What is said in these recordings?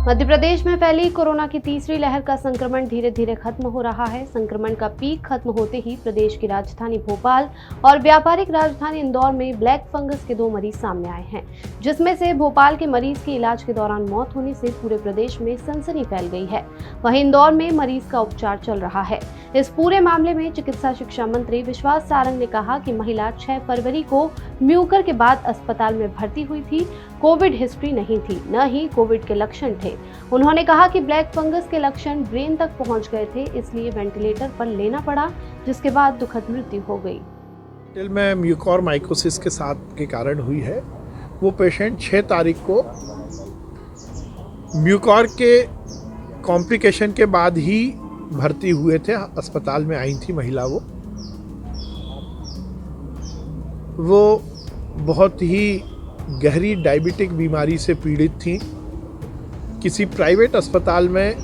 मध्य प्रदेश में फैली कोरोना की तीसरी लहर का संक्रमण धीरे धीरे खत्म हो रहा है। संक्रमण का पीक खत्म होते ही प्रदेश की राजधानी भोपाल और व्यापारिक राजधानी इंदौर में ब्लैक फंगस के 2 मरीज सामने आए हैं, जिसमें से भोपाल के मरीज की इलाज के दौरान मौत होने से पूरे प्रदेश में सनसनी फैल गई है। वहीं इंदौर में मरीज का उपचार चल रहा है। इस पूरे मामले में चिकित्सा शिक्षा मंत्री विश्वास सारंग ने कहा कि महिला 6 फरवरी को म्यूकर के बाद अस्पताल में भर्ती हुई थी। कोविड हिस्ट्री नहीं थी, न ही कोविड के लक्षण थे। उन्होंने कहा कि ब्लैक फंगस के लक्षण ब्रेन तक पहुंच गए थे, इसलिए वेंटिलेटर पर लेना पड़ा, जिसके बाद दुखद मृत्यु हो गई। दिल में म्यूकोरमाइकोसिस के साथ के कारण हुई है। वो पेशेंट 6 तारीख को म्यूकोर के कॉम्प्लिकेशन के बाद ही भर्ती हुए थे, अस्पताल में आई थी महिला। वो बहुत ही गहरी डायबिटिक बीमारी से पीड़ित थी। किसी प्राइवेट अस्पताल में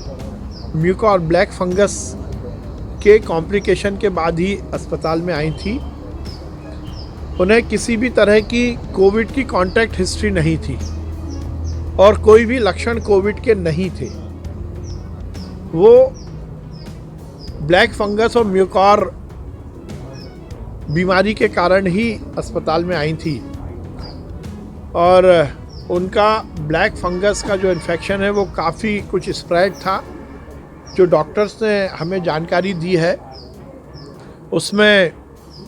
म्यूकोर ब्लैक फंगस के कॉम्प्लिकेशन के बाद ही अस्पताल में आई थी। उन्हें किसी भी तरह की कोविड की कॉन्टैक्ट हिस्ट्री नहीं थी और कोई भी लक्षण कोविड के नहीं थे। वो ब्लैक फंगस और म्यूकोर बीमारी के कारण ही अस्पताल में आई थी और उनका ब्लैक फंगस का जो इन्फेक्शन है वो काफ़ी कुछ स्प्रेड था। जो डॉक्टर्स ने हमें जानकारी दी है उसमें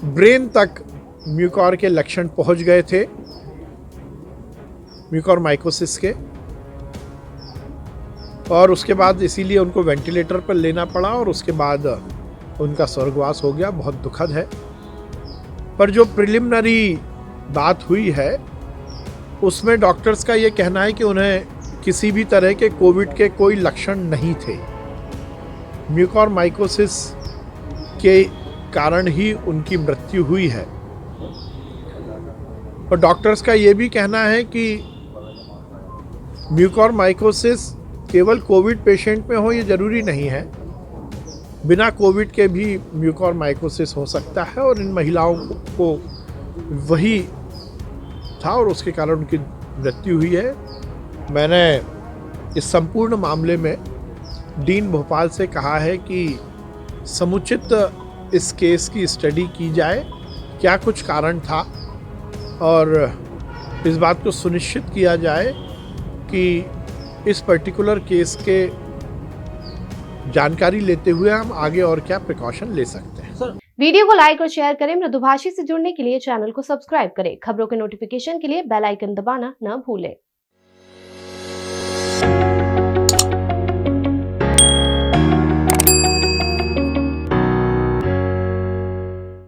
ब्रेन तक म्यूकोर के लक्षण पहुंच गए थे, म्यूकोरमाइकोसिस के, और उसके बाद इसीलिए उनको वेंटिलेटर पर लेना पड़ा और उसके बाद उनका स्वर्गवास हो गया। बहुत दुखद है। पर जो प्रिलिमिनरी बात हुई है उसमें डॉक्टर्स का ये कहना है कि उन्हें किसी भी तरह के कोविड के कोई लक्षण नहीं थे। म्यूकोरमाइकोसिस के कारण ही उनकी मृत्यु हुई है। और डॉक्टर्स का ये भी कहना है कि म्यूकोरमाइकोसिस केवल कोविड पेशेंट में हो ये ज़रूरी नहीं है, बिना कोविड के भी म्यूकोरमाइकोसिस हो सकता है और इन महिलाओं को वही था और उसके कारण उनकी मृत्यु हुई है। मैंने इस संपूर्ण मामले में डीन भोपाल से कहा है कि समुचित इस केस की स्टडी की जाए, क्या कुछ कारण था, और इस बात को सुनिश्चित किया जाए कि इस पर्टिकुलर केस के जानकारी लेते हुए हम आगे और क्या प्रिकॉशन ले सकते हैं। वीडियो को लाइक और शेयर करें। मृदुभाषी से जुड़ने के लिए चैनल को सब्सक्राइब करें। खबरों के नोटिफिकेशन के लिए बेल आइकन दबाना न भूलें।